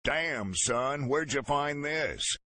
Damn, son, where'd you find this?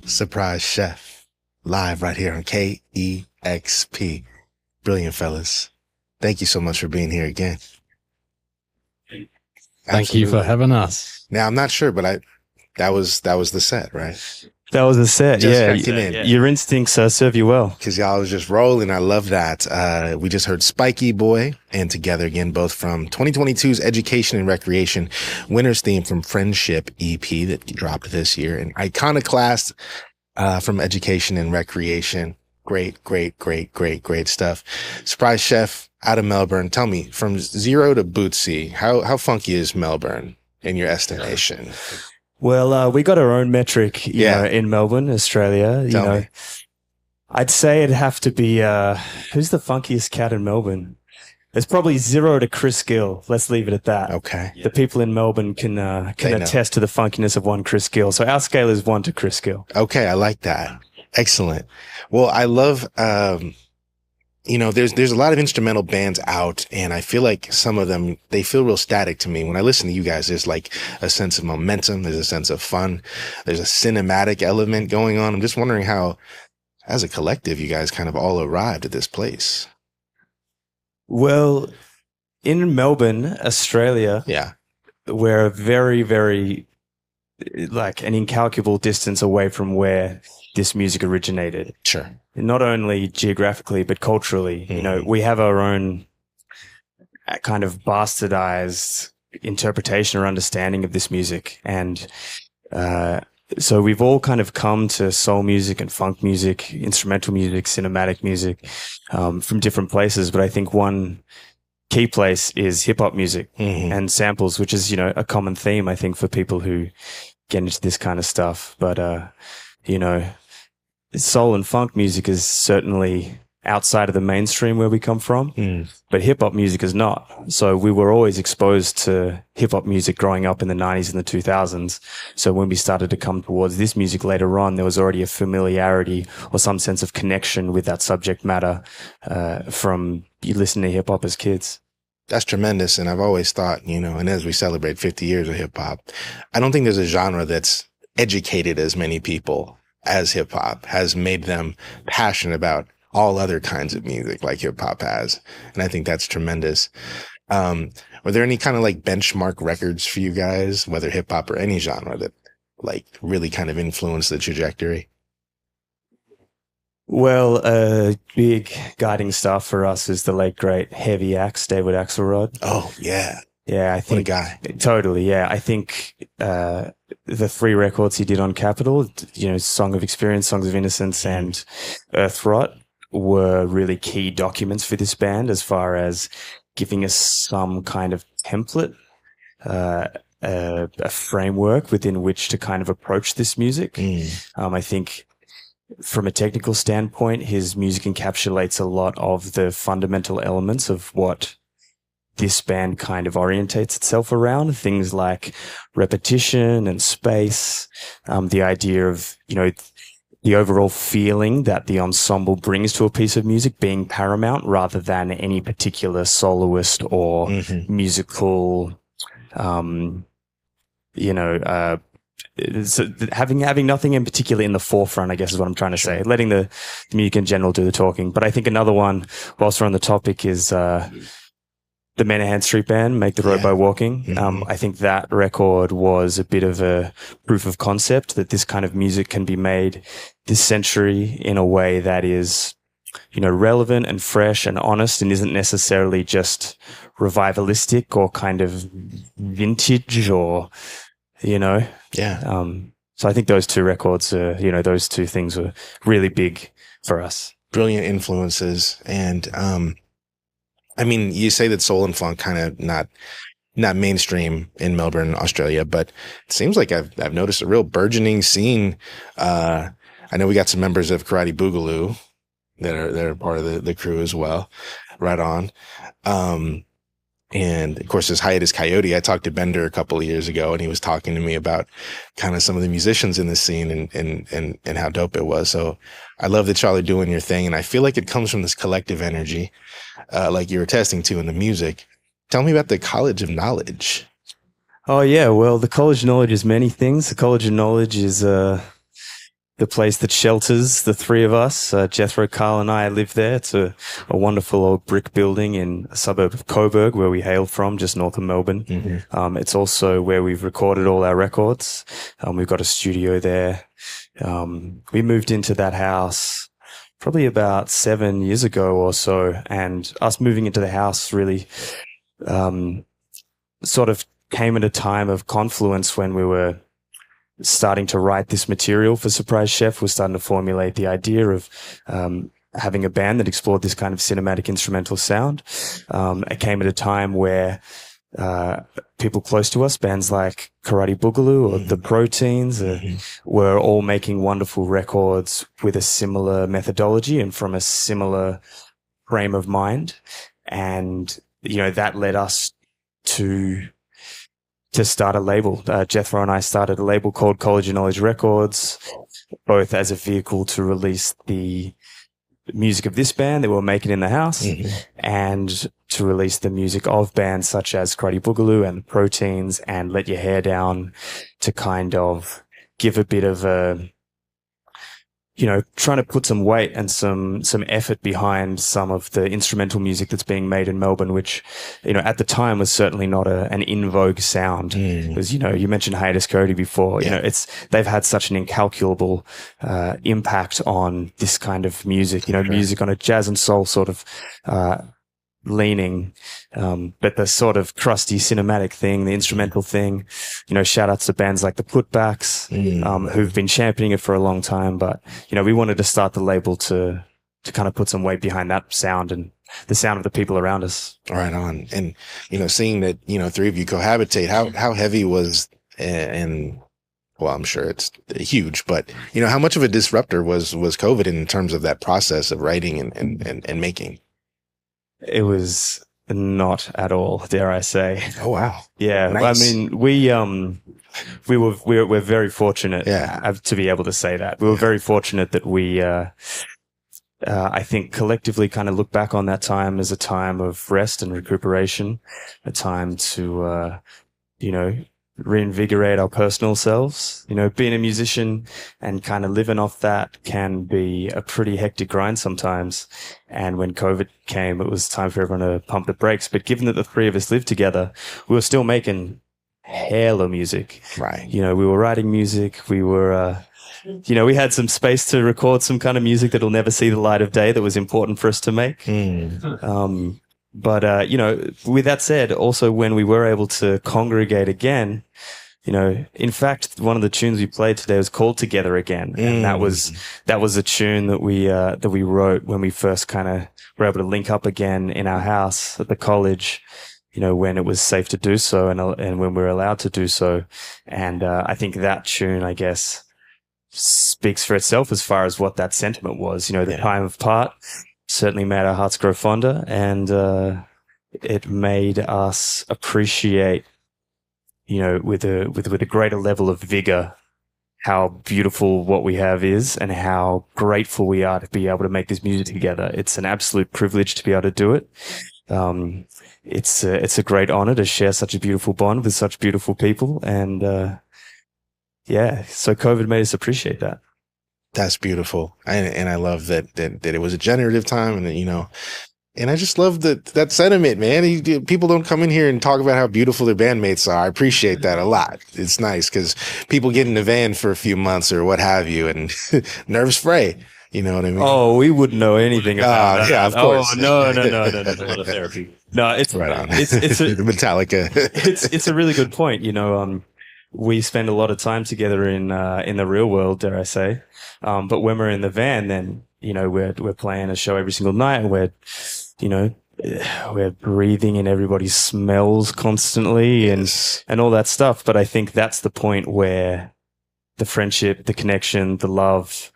Surprise Chef, live right here on KEXP. Brilliant, fellas. Thank you so much for being here again. Thank you for having us. Now, I'm not sure, but that was the set, right? That was a set, Just yeah. Your instincts serve you well. Because y'all was just rolling. I love that. We just heard Spiky Boi and Together Again, both from 2022's Education and Recreation winner's theme from Friendship EP that dropped this year, and Iconoclasts from Education and Recreation. Great stuff. Surprise Chef out of Melbourne. Tell me, from zero to Bootsy, how funky is Melbourne in your estimation? Well, we got our own metric, you know, in Melbourne, Australia. Tell me. I'd say it'd have to be who's the funkiest cat in Melbourne? It's probably 0 to Chris Gill. Let's leave it at that. Okay. The people in Melbourne can attest to the funkiness of one Chris Gill. So our scale is 1 to Chris Gill. Okay, I like that. Excellent. Well, I love there's a lot of instrumental bands out, and I feel like some of them, they feel real static to me. When I listen to you guys, there's like a sense of momentum, there's a sense of fun, there's a cinematic element going on. I'm just wondering how, as a collective, you guys kind of all arrived at this place. Well, in Melbourne, Australia, Yeah. we're very, very like an incalculable distance away from where this music originated. Sure. Not only geographically, but culturally. We have our own kind of bastardized interpretation or understanding of this music. And so we've all kind of come to soul music and funk music, instrumental music, cinematic music from different places. But I think one key place is hip hop music and samples, which is, a common theme, I think, for people who get into this kind of stuff. But, soul and funk music is certainly outside of the mainstream where we come from, but hip hop music is not. So we were always exposed to hip hop music growing up in the 90s and the 2000s. So when we started to come towards this music later on, there was already a familiarity or some sense of connection with that subject matter from you listening to hip hop as kids. That's tremendous. And I've always thought, and as we celebrate 50 years of hip hop, I don't think there's a genre that's educated as many people as hip hop, has made them passionate about all other kinds of music like hip hop has. And I think that's tremendous. Were there any kind of like benchmark records for you guys, whether hip hop or any genre, that like really kind of influenced the trajectory? Well, a big guiding star for us is the late great Heavy Axe, David Axelrod. Oh yeah. Yeah, I think what a guy. Totally. Yeah, I think the 3 records he did on Capitol, Song of Experience, Songs of Innocence, and Earth Rot, were really key documents for this band as far as giving us some kind of template, a framework within which to kind of approach this music. I think from a technical standpoint, his music encapsulates a lot of the fundamental elements of what this band kind of orientates itself around, things like repetition and space, the idea of, the overall feeling that the ensemble brings to a piece of music being paramount rather than any particular soloist or musical, having nothing in particular in the forefront, I guess is what I'm trying to say, letting the music in general do the talking. But I think another one, whilst we're on the topic, is the Menahan Street Band, Make the Road by Walking. I think that record was a bit of a proof of concept that this kind of music can be made this century in a way that is, relevant and fresh and honest and isn't necessarily just revivalistic or kind of vintage or, Yeah. So I think those 2 records, those 2 things were really big for us. Brilliant influences. And, you say that soul and funk kind of not mainstream in Melbourne, Australia, but it seems like I've noticed a real burgeoning scene. I know we got some members of Karate Boogaloo that are part of the crew as well. Right on. And of course, there's Hiatus Coyote. I talked to Bender a couple of years ago, and he was talking to me about kind of some of the musicians in the scene and how dope it was. So I love that y'all are doing your thing, and I feel like it comes from this collective energy, like you were attesting to in the music. Tell me about the College of Knowledge. Oh yeah, well, the College of Knowledge is many things. The College of Knowledge is the place that shelters the 3 of us. Jethro, Carl, and I live there. It's a wonderful old brick building in a suburb of Coburg, where we hail from, just north of Melbourne. It's also where we've recorded all our records. We've got a studio there. We moved into that house probably about 7 years ago or so, and us moving into the house really sort of came at a time of confluence when we were starting to write this material for Surprise Chef. We're starting to formulate the idea of having a band that explored this kind of cinematic instrumental sound. It came at a time where people close to us, bands like Karate Boogaloo or The Proteins, were all making wonderful records with a similar methodology and from a similar frame of mind. And, that led us to start a label. Jethro and I started a label called College of Knowledge Records, both as a vehicle to release the music of this band that we were making in the house, and to release the music of bands such as Karate Boogaloo and the Proteins and Let Your Hair Down, to kind of give a bit of a, trying to put some weight and some effort behind some of the instrumental music that's being made in Melbourne, which, at the time was certainly not an in vogue sound. Because, you mentioned Hiatus Cody before, they've had such an incalculable, impact on this kind of music, music on a jazz and soul sort of, leaning, but the sort of crusty cinematic thing, the instrumental thing, shout outs to bands like the Putbacks, who've been championing it for a long time. But, we wanted to start the label to kind of put some weight behind that sound and the sound of the people around us. Right on. And, seeing that, three of you cohabitate, how heavy was, and well, I'm sure it's huge, but, how much of a disruptor was COVID in terms of that process of writing and making? It was not at all, dare I say. Oh, wow. Yeah. Nice. I mean, we're very fortunate to be able to say that. We were very fortunate that we, I think collectively kind of look back on that time as a time of rest and recuperation, a time to, reinvigorate our personal selves. Being a musician and kind of living off that can be a pretty hectic grind sometimes. And when COVID came, it was time for everyone to pump the brakes. But given that the three of us lived together, we were still making hella music. Right. We were writing music. We were, we had some space to record some kind of music that'll never see the light of day that was important for us to make. But, with that said, also when we were able to congregate again, in fact, one of the tunes we played today was called Together Again. And that was a tune that we wrote when we first kind of were able to link up again in our house at the college, when it was safe to do so and when we were allowed to do so. And, I think that tune, I guess, speaks for itself as far as what that sentiment was. The time apart certainly made our hearts grow fonder, and it made us appreciate, with a greater level of vigor, how beautiful what we have is and how grateful we are to be able to make this music together. It's an absolute privilege to be able to do it. It's a great honor to share such a beautiful bond with such beautiful people, and so COVID made us appreciate that. That's beautiful. And I love that it was a generative time, and that, and I just love that sentiment, man. People don't come in here and talk about how beautiful their bandmates are. I appreciate that a lot. It's nice because people get in the van for a few months or what have you, and nerves fray. You know what I mean? Oh, we wouldn't know anything about that. Yeah, of course. Oh, no. A lot of therapy. No, it's right on. It's Metallica. it's a really good point. We spend a lot of time together in the real world, dare I say. But when we're in the van, then, we're playing a show every single night, and we're breathing in everybody's smells constantly and all that stuff. But I think that's the point where the friendship, the connection, the love,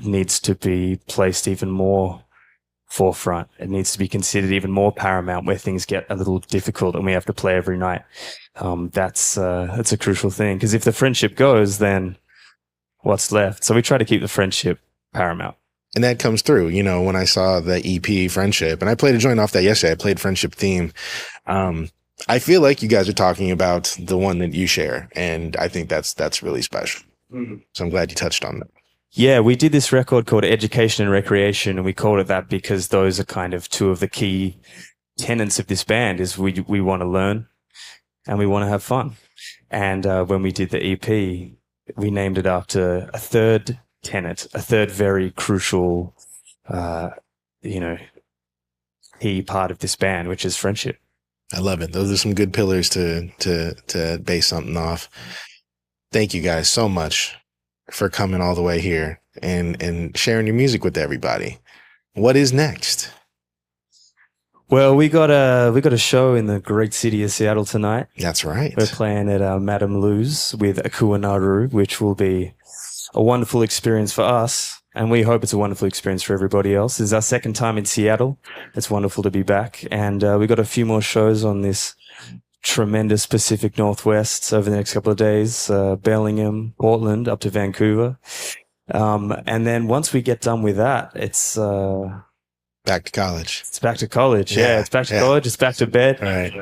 needs to be placed even more forefront. It needs to be considered even more paramount where things get a little difficult and we have to play every night. That's a crucial thing, because if the friendship goes, then what's left? So we try to keep the friendship paramount. And that comes through, when I saw the EP Friendship, and I played a joint off that yesterday. I played Friendship Theme. I feel like you guys are talking about the one that you share, and I think that's really special. So I'm glad you touched on that. Yeah, we did this record called Education and Recreation, and we called it that because those are kind of two of the key tenets of this band. Is we want to learn and we want to have fun. And when we did the EP, we named it after a third tenet, a third very crucial, key part of this band, which is friendship. I love it. Those are some good pillars to base something off. Thank you guys so much for coming all the way here and sharing your music with everybody. What is next? Well, we got a show in the great city of Seattle tonight. That's right. We're playing at Madame Lou's with Akua Naru, which will be a wonderful experience for us, and we hope it's a wonderful experience for everybody else. This is our second time in Seattle. It's wonderful to be back, and we got a few more shows on this tremendous Pacific Northwest over the next couple of days. Bellingham, Portland, up to Vancouver. And then once we get done with that, it's Back to college. it's back to college. Yeah, Yeah, it's back to yeah. college. It's back to bed. Right.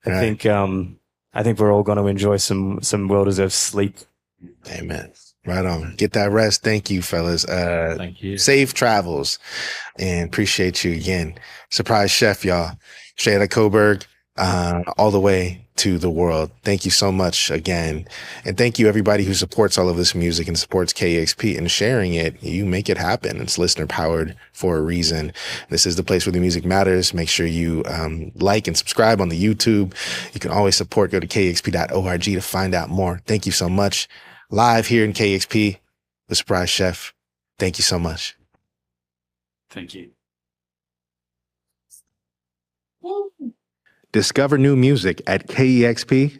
I think we're all going to enjoy some well-deserved sleep. Amen. Right on. Get that rest. Thank you, fellas. Thank you. Safe travels, and appreciate you again. Surprise chef, y'all. Straight out of Coburg, all the way to the world. Thank you so much again. And thank you everybody who supports all of this music and supports KEXP and sharing it. You make it happen. It's listener powered for a reason. This is the place where the music matters. Make sure you like and subscribe on the YouTube. You can always support. Go to kexp.org to find out more. Thank you so much. Live here in KEXP, the Surprise Chef. Thank you so much. Thank you. Discover new music at kexp.org.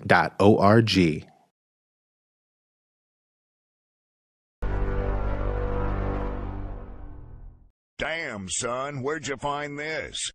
Damn, son, where'd you find this?